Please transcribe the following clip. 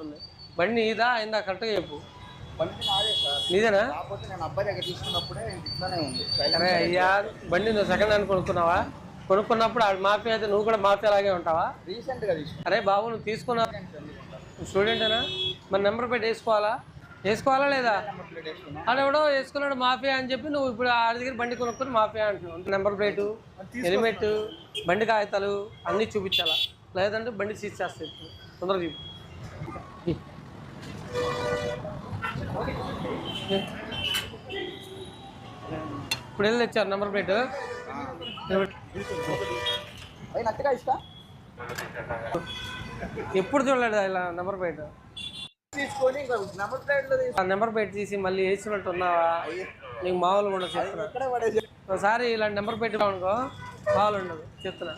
ఉన్నట్టుంది. బండి నీదా అయిందా కరెక్ట్గా చెప్పు. బండి నాదే సార్. నీదేనా? కాకపోతే నేను అబ్బాయి దగ్గర తీసుకున్నప్పుడే ఇట్లానే ఉంది. అరే అయ్యా, బండి నువ్వు సెకండ్ హ్యాండ్ కొనుక్కున్నావా? కొనుక్కున్నప్పుడు ఆడు మాఫియా అయితే నువ్వు కూడా మాఫియా లాగే ఉంటావా? రీసెంట్గా తీసుకున్నాను. అరే బాబు, నువ్వు తీసుకున్నా స్టూడెంటేనా? మరి నెంబర్ ప్లేట్ వేసుకోవాలా లేదా? అది ఎవడో వేసుకున్నాడు మాఫియా అని చెప్పి నువ్వు ఇప్పుడు ఆడి దగ్గర బండి కొనుక్కొని మాఫియా అంటున్నావు. నెంబర్ ప్లేటు, హెల్మెట్, బండి కాగితాలు అన్నీ చూపించాలా, లేదంటే బండి సీజ్ చేస్తాయి. తొందరగా చూపి. ఇప్పుడు వెళ్ళి తెచ్చారు నెంబర్ ప్లేట్. ఎప్పుడు చూడలేదు ఇలా నెంబర్ ప్లేట్ తీసుకొని నెంబర్ ప్లేట్ తీసి మళ్ళీ వేసినట్టు ఉన్నావా? నీకు మామూలు కూడా చెప్తున్నా. ఒకసారి ఇలా నెంబర్ పెట్టుకో అనుకో, మామూలు ఉండదు చెప్తున్నా.